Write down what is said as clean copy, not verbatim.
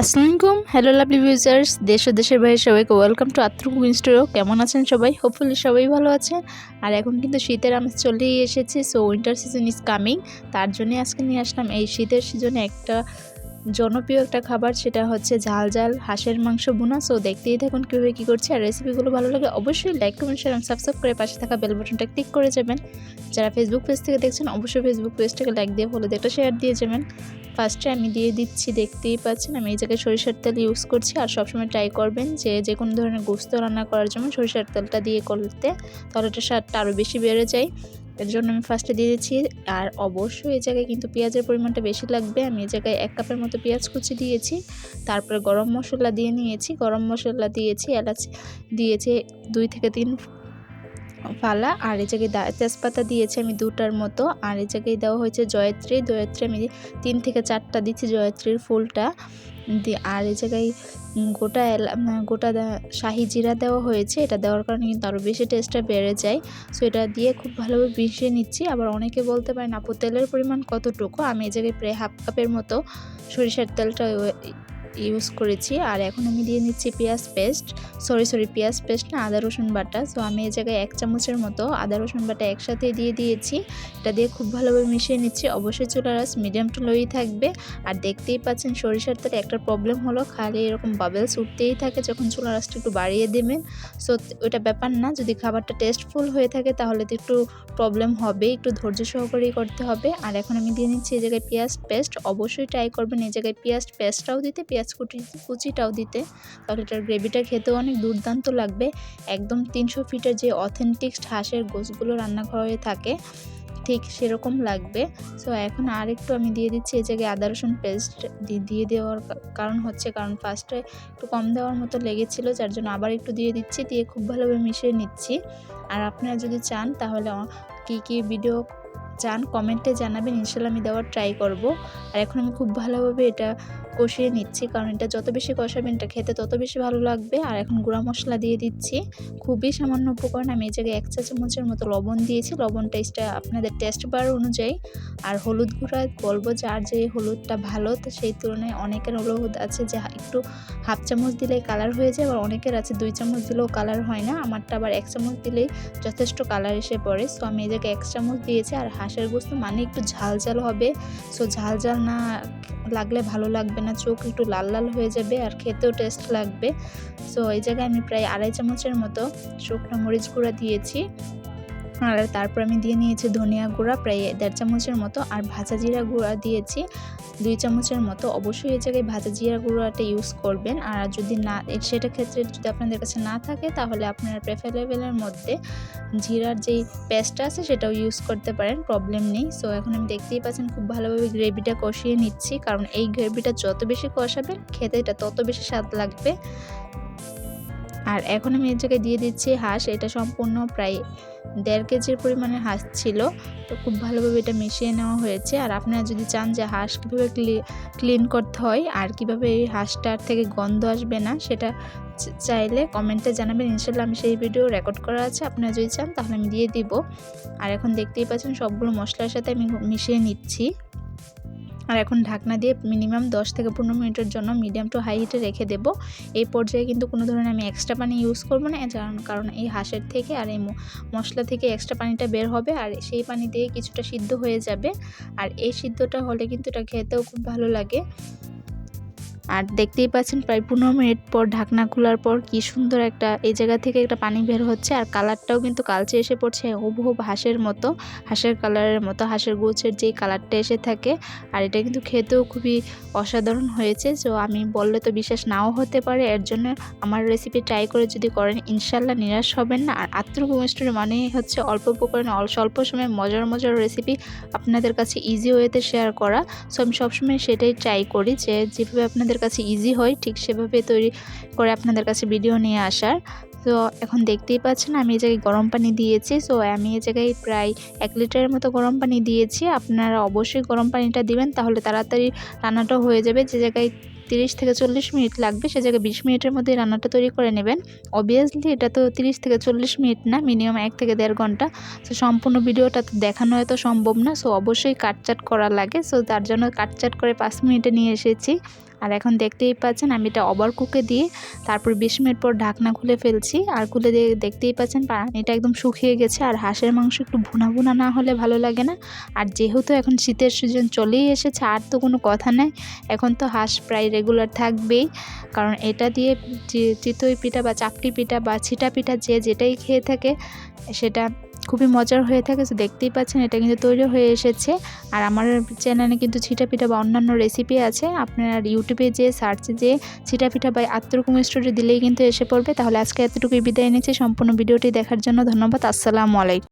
আসসালামু আলাইকুম, hello lovely ভিউজার্স, দেশ ও দেশের বাইরে সবাইকে ওয়েলকাম টু আত্র কুকিং স্টুডিও। কেমন আছেন সবাই? হোপফুলি সবাই ভালো আছেন। আর এখন কিন্তু শীতের আমেজ চলেই এসেছে, so winter season is coming. তার জন্য আজকে নিয়ে আসলাম এই শীতের সিজনে একটা জনপ্রিয় একটা খাবার, সেটা হচ্ছে ঝাল ঝাল হাঁসের মাংস ভুনা। সো দেখতেই থাকুন কীভাবে কী করছি। আর রেসিপিগুলো ভালো লাগে অবশ্যই লাইক কমেন্ট শেয়ার এবং সাবস্ক্রাইব করে পাশে থাকা বেল বাটনটা ক্লিক করে যাবেন। যারা ফেসবুক পেজ থেকে দেখছেন অবশ্যই ফেসবুক পেজটাকে লাইক দিয়ে ফলো দিয়ে একটা শেয়ার দিয়ে যাবেন। ফার্স্টে আমি দিয়ে দিচ্ছি, দেখতেই পাচ্ছেন আমি এই জায়গায় সরিষার তেল ইউজ করছি। আর সবসময় ট্রাই করবেন যে কোনো ধরনের গোস্ত রান্না করার জন্য সরিষার তেলটা দিয়ে করতে, তাহলে এটা স্বাদটা আরও বেশি বেড়ে যায়। এর জন্য আমি ফার্স্টে দিয়ে দিচ্ছি। আর অবশ্যই এই জায়গায় কিন্তু পেঁয়াজের পরিমাণটা বেশি লাগবে। আমি এই জায়গায় 1 কাপের মতো পেঁয়াজ কুচি দিয়েছি। তারপরে গরম মশলা দিয়ে নিয়েছি, গরম মশলা দিয়েছি, এলাচ দিয়েছি 2 থেকে 3 ফালা। আর এই জায়গায় তেজপাতা দিয়েছি আমি 2টার মতো। আর এই জায়গায় দেওয়া হয়েছে জয়ত্রী আমি 3 থেকে 4টা দিচ্ছি জয়ত্রীর ফুলটা। আর এই জায়গায় গোটা শাহি জিরা দেওয়া হয়েছে। এটা দেওয়ার কারণে কিন্তু আরও বেশি টেস্টটা বেড়ে যায়। সো এটা দিয়ে খুব ভালোভাবে মিশিয়ে নিচ্ছি। আবার অনেকে বলতে পারেন আপু তেলের পরিমাণ কতটুকু, আমি এই জায়গায় প্রায় 1/2 কাপের মতো সরিষার তেলটা ইউজ করেছি। আর এখন আমি দিয়ে নিচ্ছি পেঁয়াজ পেস্ট না, আদা রসুন বাটা। সো আমি এই জায়গায় 1 চামচের মতো আদা রসুন বাটা একসাথে দিয়ে দিয়েছি। এটা দিয়ে খুব ভালোভাবে মিশিয়ে নিচ্ছি। অবশ্যই চুলার আঁচ মিডিয়াম টু লোই থাকবে। আর দেখতেই পাচ্ছেন সরিষার তেলে একটা প্রবলেম হলো, খালি এরকম বাবেলস উঠতেই থাকে যখন চুলার আঁচটা একটু বাড়িয়ে দেবেন। সো ওইটা ব্যাপার না, যদি খাবারটা টেস্টফুল হয়ে থাকে তাহলে তো একটু প্রবলেম হবে, একটু ধৈর্য সহকারেই করতে হবে। আর এখন আমি দিয়ে নিচ্ছি এই জায়গায় পেঁয়াজ পেস্ট। অবশ্যই ট্রাই করবেন এই জায়গায় পেঁয়াজ পেস্টটাও দিতে, পেঁয়াজ কুচিটাও দিতে, তাহলে এটার গ্রেভিটা খেতেও অনেক দুর্দান্ত লাগবে। একদম 300 ফিটের যে অথেন্টিক হাঁসের গোশগুলো রান্না হয়ে থাকে ঠিক সেরকম লাগবে। সো এখন আর একটু আমি দিয়ে দিচ্ছি এই জায়গায় আদা রসুন পেস্ট। দিয়ে দেওয়ার কারণ ফার্স্টে একটু কম দেওয়ার মতো লেগেছিল, যার জন্য আবার একটু দিয়ে দিচ্ছি। দিয়ে খুব ভালোভাবে মিশিয়ে নিচ্ছি। আর আপনারা যদি চান তাহলে কী ভিডিও চান কমেন্টে জানাবেন, ইনশাল্লাহ আমি দেওয়ার ট্রাই করব। আর এখন আমি খুব ভালোভাবে এটা কষিয়ে নিচ্ছি, কারণ এটা যত বেশি কষাবেন এটা খেতে তত বেশি ভালো লাগবে। আর এখন গুঁড়া মশলা দিয়ে দিচ্ছি, খুবই সামান্য উপকরণ। আমি এই জায়গায় 1 চা চামচের মতো লবণ দিয়েছি, লবণ টেস্টটা আপনাদের টেস্ট বার অনুযায়ী। আর হলুদ গুঁড়া বলবো যার যে হলুদটা ভালো, তো সেই তুলনায় অনেকের হলুদ আছে যে একটু 1/2 চামচ দিলেই কালার হয়ে যায়, আবার অনেকের আছে 2 চামচ দিলেও কালার হয় না। আমারটা আবার 1 চামচ দিলেই যথেষ্ট কালার এসে পড়ে। সো আমি এই জায়গায় 1 চামচ দিয়েছি। আর হাঁসের গোস্ত মানে একটু ঝাল ঝাল হবে, সো ঝাল ঝাল না লাগলে ভালো লাগবে না, চোখ একটু লাল লাল হয়ে যাবে আর খেতেও টেস্ট লাগবে। সো এই জায়গায় আমি প্রায় 2.5 চামচের মতো শুকনো মরিচ গুঁড়া দিয়েছি। আর তারপর আমি দিয়ে নিয়েছি ধনিয়া গুঁড়া প্রায় 1.5 চামচের মতো। আর ভাজা জিরা গুঁড়া দিয়েছি 2 চামচের মতো। অবশ্যই এই জায়গায় ভাজা জিরা গুঁড়াটা ইউজ করবেন। আর যদি না, সেটা ক্ষেত্রে যদি আপনাদের কাছে না থাকে তাহলে আপনারা প্রেফারেবলের মধ্যে জিরার যেই পেস্টটা আছে সেটাও ইউজ করতে পারেন, প্রবলেম নেই। সো এখন আমি দেখতেই পাচ্ছেন খুব ভালোভাবে গ্রেভিটা কষিয়ে নিচ্ছি, কারণ এই গ্রেভিটা যত বেশি কষাবেন খেতে এটা তত বেশি স্বাদ লাগবে। আর এখন আমি এই জায়গায় দিয়ে দিচ্ছি হাঁস। এটা সম্পূর্ণ প্রায় 1.5 কেজির পরিমাণের হাঁস ছিল। তো খুব ভালোভাবে এটা মিশিয়ে নেওয়া হয়েছে। আর আপনারা যদি চান যে হাঁস কীভাবে ক্লিন করতে হয় আর কীভাবে এই হাঁসটার থেকে গন্ধ আসবে না, সেটা চাইলে কমেন্টে জানাবেন, ইনশাল্লাহ আমি সেই ভিডিও রেকর্ড করা আছে, আপনারা যদি চান তাহলে আমি দিয়ে দিব। আর এখন দেখতেই পাচ্ছেন সবগুলো মশলার সাথে আমি মিশিয়ে নিচ্ছি। আর এখন ঢাকনা দিয়ে মিনিমাম 10 থেকে 15 মিনিটের জন্য মিডিয়াম টু হাই হিটে রেখে দেব। এই পর্যায়ে কিন্তু কোনো ধরনের আমি এক্সট্রা পানি ইউজ করব না, কারণ এই হাঁসের থেকে আর এই মশলা থেকে এক্সট্রা পানিটা বের হবে, আর সেই পানি দিয়ে কিছুটা সিদ্ধ হয়ে যাবে। আর এই সিদ্ধটা হলে কিন্তু এটা খেতেও খুব ভালো লাগে। আর দেখতেই পাচ্ছেন প্রায় 15 মিনিট পর ঢাকনা খোলার পর কি সুন্দর একটা এই জায়গা থেকে একটা পানি বের হচ্ছে। আর কালারটাও কিন্তু কালচে এসে পড়ছে, হুবহু হাঁসের মতো, হাঁসের কালারের মতো, হাঁসের গোছের যেই কালারটা এসে থাকে। আর এটা কিন্তু খেতেও খুবই অসাধারণ হয়েছে। সো আমি বললে তো বিশ্বাস নাও হতে পারে, এর জন্য আমার রেসিপি ট্রাই করে যদি করেন ইনশাল্লাহ নিরাশ হবেন না। আর আত্র কুকিং স্টোরি মানেই হচ্ছে অল্প উপকরণে স্বল্প সময়ে মজার রেসিপি আপনাদের কাছে ইজি ওয়েতে শেয়ার করা। সো আমি সবসময় সেটাই ট্রাই করি, যে যেভাবে আপনাদের কাছে ইজি হয় ঠিক সেভাবে তৈরি করে আপনাদের কাছে ভিডিও নিয়ে আসার। তো এখন দেখতেই পাচ্ছেন আমি এই জায়গায় গরম পানি দিয়েছি। সো আমি এই জায়গায় প্রায় 1 লিটারের মতো গরম পানি দিয়েছি। আপনারা অবশ্যই গরম পানিটা দিবেন, তাহলে তাড়াতাড়ি রান্নাটাও হয়ে যাবে। যে জায়গায় 30 থেকে 40 মিনিট লাগবে সে জায়গায় 20 মিনিটের মধ্যে রান্নাটা তৈরি করে নেবেন। অবভিয়াসলি এটা তো 30 থেকে 40 মিনিট না, মিনিমাম 1 থেকে 1.5 ঘন্টা। সো সম্পূর্ণ ভিডিওটা তো দেখানো হয়তো সম্ভব না, সো অবশ্যই কাটচাট করা লাগে। সো তার জন্য কাটচাট করে 5 মিনিটে নিয়ে এসেছি। আর এখন দেখতেই পাচ্ছেন আমি এটা ওভার কুকে দিয়ে তারপর 20 মিনিট পর ঢাকনা খুলে ফেলছি। আর খুলে দিয়ে দেখতেই পাচ্ছেন পানিটা একদম শুকিয়ে গেছে। আর হাঁসের মাংস একটু ভুনা ভুনা না হলে ভালো লাগে না। আর যেহেতু এখন শীতের সিজন চলেই এসেছে আর তো কোনো কথা নেই, এখন তো হাঁস প্রায় রেগুলার থাকবেই, কারণ এটা দিয়ে চিতই পিঠা বা চাপটি পিঠা বা ছিটা পিঠা যে যেটাই খেয়ে থাকে সেটা খুবই মজার হয়ে থাকে। তো দেখতেই পাচ্ছেন এটা কিন্তু তৈরি হয়ে এসেছে। আর আমার চ্যানেলে কিন্তু ছিটা পিঠা বা অন্যান্য রেসিপি আছে, আপনারা ইউটিউবে যে সার্চে যে ছিটা পিঠা বা আত্তুর কুকিং স্টোরি দিলেই কিন্তু এসে পড়বে। তাহলে আজকে এতটুকুই বিদায় নিচ্ছি। সম্পূর্ণ ভিডিওটি দেখার জন্য ধন্যবাদ। আসসালামু আলাইকুম।